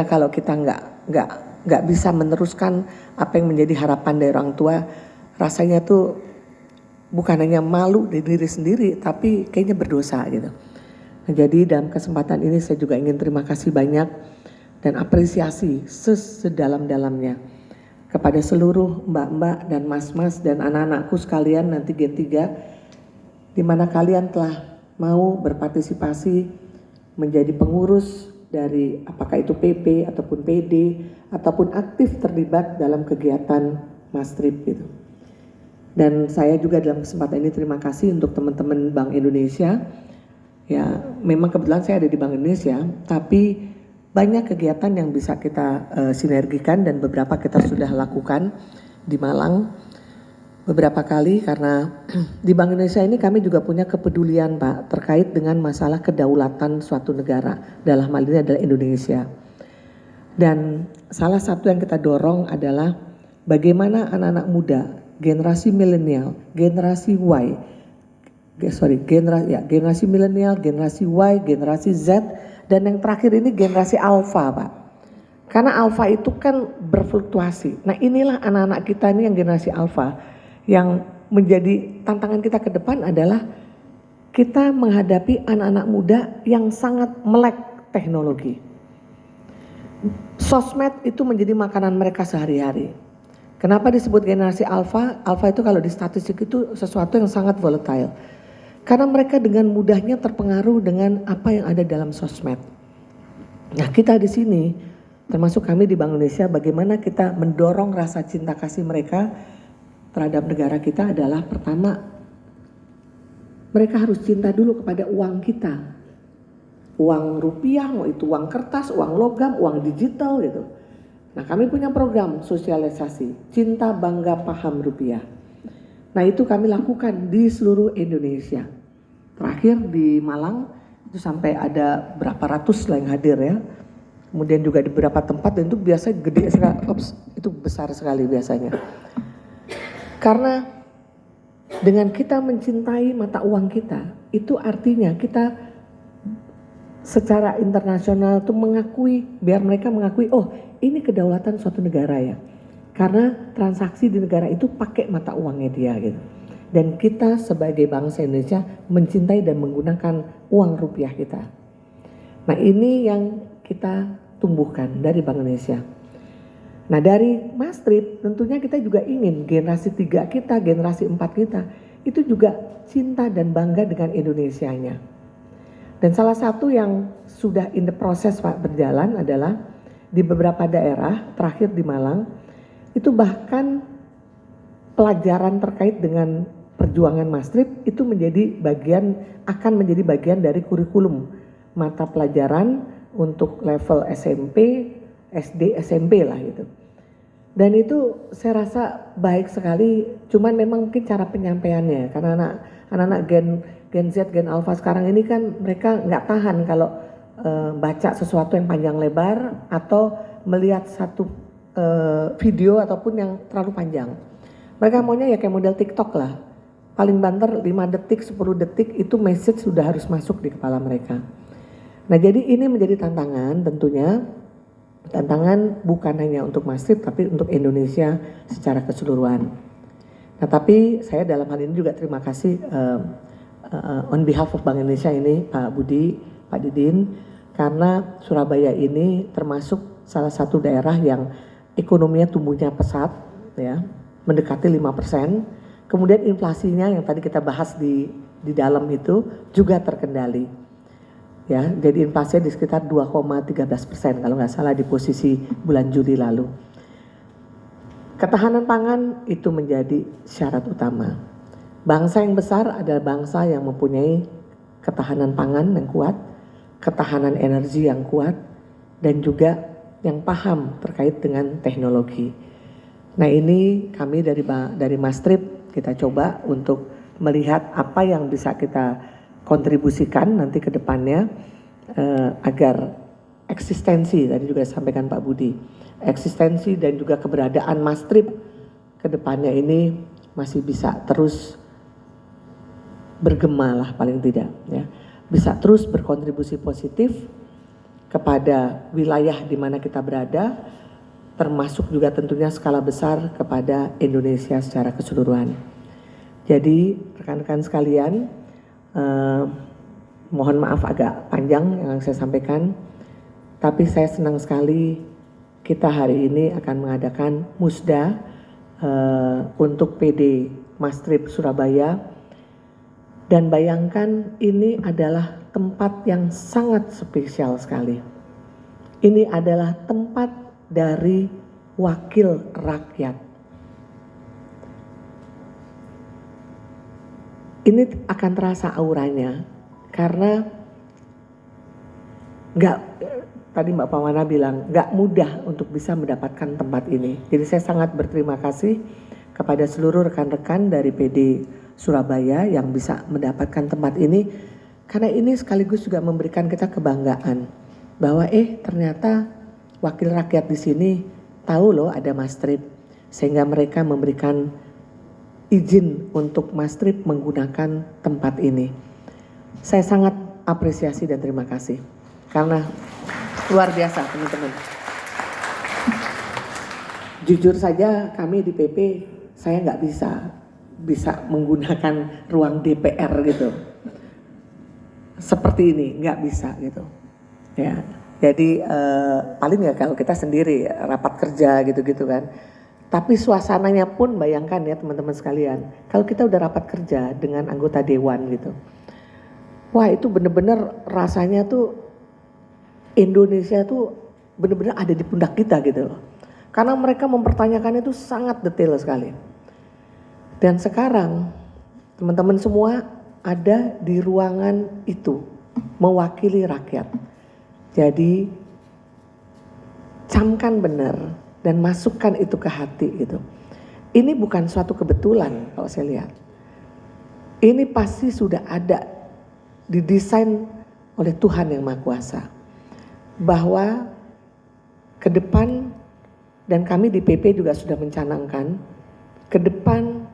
Kalau kita nggak bisa meneruskan apa yang menjadi harapan dari orang tua, rasanya tuh bukan hanya malu dari diri sendiri, tapi kayaknya berdosa gitu. Nah, jadi dalam kesempatan ini saya juga ingin terima kasih banyak dan apresiasi sedalam-dalamnya kepada seluruh mbak-mbak dan mas-mas dan anak-anakku sekalian nanti Gen 3, di mana kalian telah mau berpartisipasi menjadi pengurus dari apakah itu PP ataupun PD ataupun aktif terlibat dalam kegiatan Mastrip gitu. Dan saya juga dalam kesempatan ini terima kasih untuk teman-teman Bank Indonesia. Ya, memang kebetulan saya ada di Bank Indonesia, tapi banyak kegiatan yang bisa kita sinergikan dan beberapa kita sudah lakukan di Malang beberapa kali karena di Bank Indonesia ini kami juga punya kepedulian Pak terkait dengan masalah kedaulatan suatu negara, dalam hal ini adalah Indonesia. Dan salah satu yang kita dorong adalah bagaimana anak-anak muda, generasi milenial, generasi generasi milenial, generasi Y, generasi Z, dan yang terakhir ini generasi Alpha Pak. Karena Alpha itu kan berfluktuasi. Nah inilah anak-anak kita ini yang generasi Alpha, yang menjadi tantangan kita ke depan adalah kita menghadapi anak-anak muda yang sangat melek teknologi. Sosmed itu menjadi makanan mereka sehari-hari. Kenapa disebut generasi Alpha? Alpha itu kalau di statistik itu sesuatu yang sangat volatile. Karena mereka dengan mudahnya terpengaruh dengan apa yang ada dalam sosmed. Nah kita di sini, termasuk kami di Bank Indonesia, bagaimana kita mendorong rasa cinta kasih mereka terhadap negara kita adalah pertama, mereka harus cinta dulu kepada uang kita. Uang rupiah, mau itu uang kertas, uang logam, uang digital gitu. Nah kami punya program sosialisasi, cinta bangga paham rupiah. Nah itu kami lakukan di seluruh Indonesia. Terakhir di Malang, itu sampai ada berapa ratus lah yang hadir ya. Kemudian juga di beberapa tempat dan itu biasanya gede sekali, itu besar sekali biasanya. Karena dengan kita mencintai mata uang kita, itu artinya kita secara internasional tuh mengakui, biar mereka mengakui, oh ini kedaulatan suatu negara ya. Karena transaksi di negara itu pakai mata uangnya dia gitu. Dan kita sebagai bangsa Indonesia mencintai dan menggunakan uang rupiah kita. Nah ini yang kita tumbuhkan dari Bank Indonesia. Nah dari Mastrip tentunya kita juga ingin generasi 3 kita, generasi 4 kita itu juga cinta dan bangga dengan Indonesianya. Dan salah satu yang sudah in the process Pak berjalan adalah di beberapa daerah, terakhir di Malang, itu bahkan pelajaran terkait dengan perjuangan Mastrip itu akan menjadi bagian dari kurikulum mata pelajaran untuk level SMP, SD, SMP lah gitu. Dan itu saya rasa baik sekali, cuman memang mungkin cara penyampaiannya karena anak-anak Gen Z, Gen Alpha sekarang ini kan mereka nggak tahan kalau baca sesuatu yang panjang lebar atau melihat satu video ataupun yang terlalu panjang. Mereka maunya ya kayak model TikTok lah, paling banter 5 detik, 10 detik itu message sudah harus masuk di kepala mereka. Nah jadi ini menjadi tantangan tentunya. Tantangan bukan hanya untuk Mastrip tapi untuk Indonesia secara keseluruhan. Nah tapi saya dalam hal ini juga terima kasih on behalf of Bank Indonesia ini Pak Budi, Pak Didin, karena Surabaya ini termasuk salah satu daerah yang ekonominya tumbuhnya pesat ya, mendekati 5%. Kemudian inflasinya yang tadi kita bahas di dalam itu juga terkendali. Ya, jadi inflasinya di sekitar 2,13% kalau nggak salah di posisi bulan Juli lalu. Ketahanan pangan itu menjadi syarat utama. Bangsa yang besar adalah bangsa yang mempunyai ketahanan pangan yang kuat, ketahanan energi yang kuat, dan juga yang paham terkait dengan teknologi. Nah ini kami dari Mastrip kita coba untuk melihat apa yang bisa kita kontribusikan nanti ke depannya agar eksistensi, tadi juga disampaikan Pak Budi, eksistensi dan juga keberadaan Mastrip ke depannya ini masih bisa terus bergema lah paling tidak ya, bisa terus berkontribusi positif kepada wilayah di mana kita berada, termasuk juga tentunya skala besar kepada Indonesia secara keseluruhan. Jadi rekan-rekan sekalian, mohon maaf agak panjang yang saya sampaikan, tapi saya senang sekali kita hari ini akan mengadakan musda untuk PD Mastrip Surabaya. Dan bayangkan ini adalah tempat yang sangat spesial sekali. Ini adalah tempat dari wakil rakyat. Ini akan terasa auranya karena tadi Mbak Pawana bilang nggak mudah untuk bisa mendapatkan tempat ini. Jadi saya sangat berterima kasih kepada seluruh rekan-rekan dari PD Surabaya yang bisa mendapatkan tempat ini, karena ini sekaligus juga memberikan kita kebanggaan bahwa ternyata wakil rakyat di sini tahu loh ada Mastrip, sehingga mereka memberikan izin untuk Mastrip menggunakan tempat ini. Saya sangat apresiasi dan terima kasih karena luar biasa teman-teman. Jujur saja kami di PP saya nggak bisa menggunakan ruang DPR gitu seperti ini, nggak bisa gitu ya. Jadi paling ya kalau kita sendiri rapat kerja gitu kan, tapi suasananya pun bayangkan ya teman-teman sekalian, kalau kita udah rapat kerja dengan anggota dewan gitu, wah itu bener-bener rasanya tuh Indonesia tuh bener-bener ada di pundak kita gitu loh, karena mereka mempertanyakan itu sangat detail sekali. Dan sekarang teman-teman semua ada di ruangan itu mewakili rakyat. Jadi camkan benar dan masukkan itu ke hati gitu. Ini bukan suatu kebetulan kalau saya lihat. Ini pasti sudah ada didesain oleh Tuhan yang Maha Kuasa. Bahwa ke depan, dan kami di PP juga sudah mencanangkan, ke depan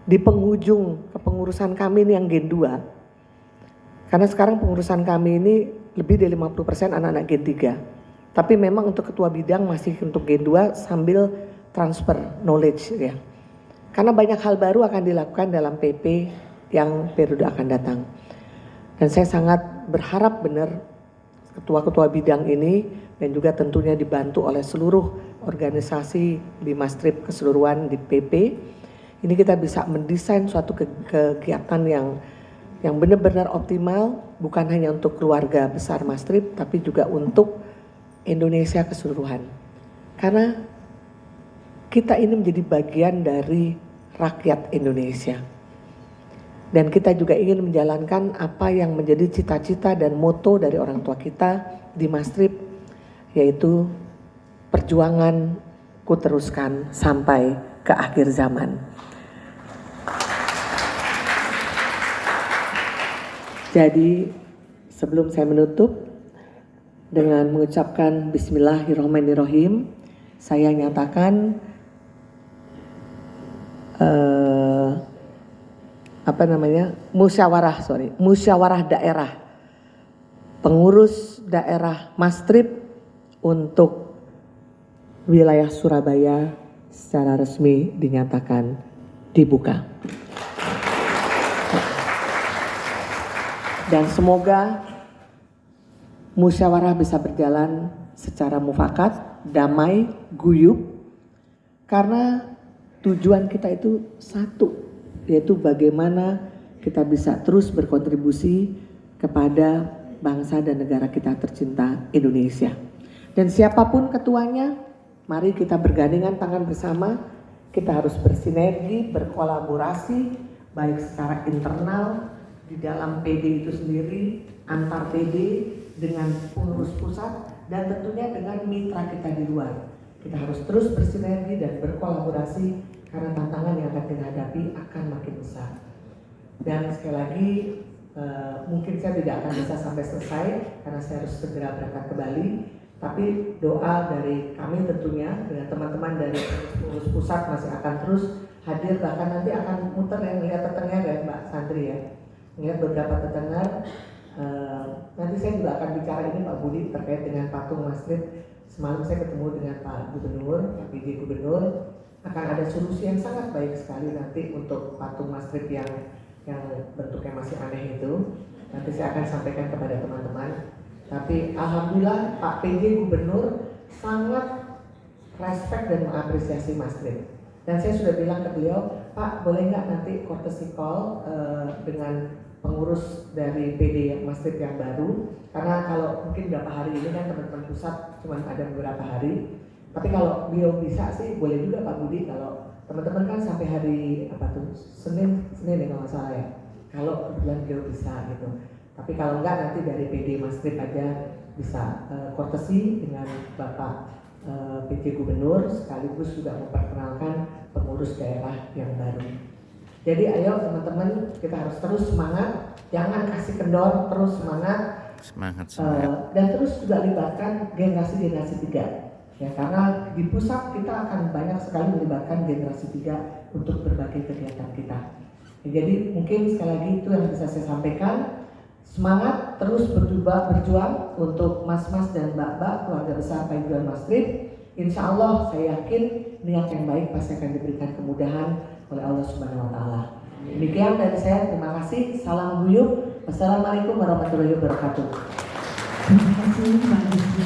di penghujung kepengurusan kami ini yang Gen 2. Karena sekarang pengurusan kami ini lebih dari 50% anak-anak Gen 3. Tapi memang untuk ketua bidang masih untuk Gen 2 sambil transfer knowledge ya. Karena banyak hal baru akan dilakukan dalam PP yang periode akan datang. Dan saya sangat berharap benar ketua-ketua bidang ini dan juga tentunya dibantu oleh seluruh organisasi di Mastrip keseluruhan di PP. Ini kita bisa mendesain suatu kegiatan yang benar-benar optimal, bukan hanya untuk keluarga besar Mastrip, tapi juga untuk Indonesia keseluruhan. Karena kita ini menjadi bagian dari rakyat Indonesia. Dan kita juga ingin menjalankan apa yang menjadi cita-cita dan moto dari orang tua kita di Mastrip, yaitu perjuangan ku teruskan sampai ke akhir zaman. Jadi sebelum saya menutup dengan mengucapkan Bismillahirrahmanirrahim, saya nyatakan musyawarah daerah pengurus daerah Mastrip untuk wilayah Surabaya secara resmi dinyatakan dibuka. Dan semoga musyawarah bisa berjalan secara mufakat, damai, guyup, karena tujuan kita itu satu, yaitu bagaimana kita bisa terus berkontribusi kepada bangsa dan negara kita tercinta Indonesia. Dan siapapun ketuanya, mari kita bergandengan tangan bersama, kita harus bersinergi, berkolaborasi, baik secara internal, di dalam PD itu sendiri, antar PD dengan pengurus pusat, dan tentunya dengan mitra kita di luar. Kita harus terus bersinergi dan berkolaborasi karena tantangan yang akan kita hadapi akan makin besar. Dan sekali lagi, mungkin saya tidak akan bisa sampai selesai karena saya harus segera berangkat ke Bali. Tapi doa dari kami tentunya dengan teman-teman dari pengurus pusat masih akan terus hadir, bahkan nanti akan muter yang lihat tetangga ya Mbak Sandri ya. Ingat beberapa tetangga Nanti saya juga akan bicara ini Pak Budi terkait dengan patung masjid. Semalam saya ketemu dengan Pak Gubernur, Pak PJ Gubernur, akan ada solusi yang sangat baik sekali nanti untuk patung masjid yang bentuknya masih aneh itu. Nanti saya akan sampaikan kepada teman-teman. Tapi alhamdulillah Pak PJ Gubernur sangat respect dan mengapresiasi masjid. Dan saya sudah bilang ke beliau, Pak boleh nggak nanti courtesy call dengan pengurus dari PD masjid yang baru, karena kalau mungkin beberapa hari ini kan teman-teman pusat cuma ada beberapa hari, tapi kalau beliau bisa sih boleh juga Pak Budi, kalau teman-teman kan sampai hari apa tuh Senin ya kalau nggak salah ya, kalau kebetulan beliau bisa gitu. Tapi kalau enggak nanti dari PD masjid aja bisa courtesy dengan Bapak PJ Gubernur, sekaligus juga memperkenalkan pengurus daerah yang baru. Jadi ayo teman-teman, kita harus terus semangat, jangan kasih kendor, terus semangat. Dan terus juga libatkan generasi 3 ya, karena di pusat kita akan banyak sekali melibatkan generasi 3 untuk berbagai kegiatan kita ya, jadi mungkin sekali lagi itu yang bisa saya sampaikan. Semangat terus berjuang untuk mas-mas dan mbak-mbak keluarga besar Paguyuban Masjid. Insya Allah saya yakin niat yang baik pasti akan diberikan kemudahan oleh Allah Subhanahu Wa Taala. Demikian dari saya, terima kasih. Salam guyub. Wassalamualaikum warahmatullahi wabarakatuh. Terima kasih Pak Rizky.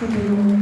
Sebelum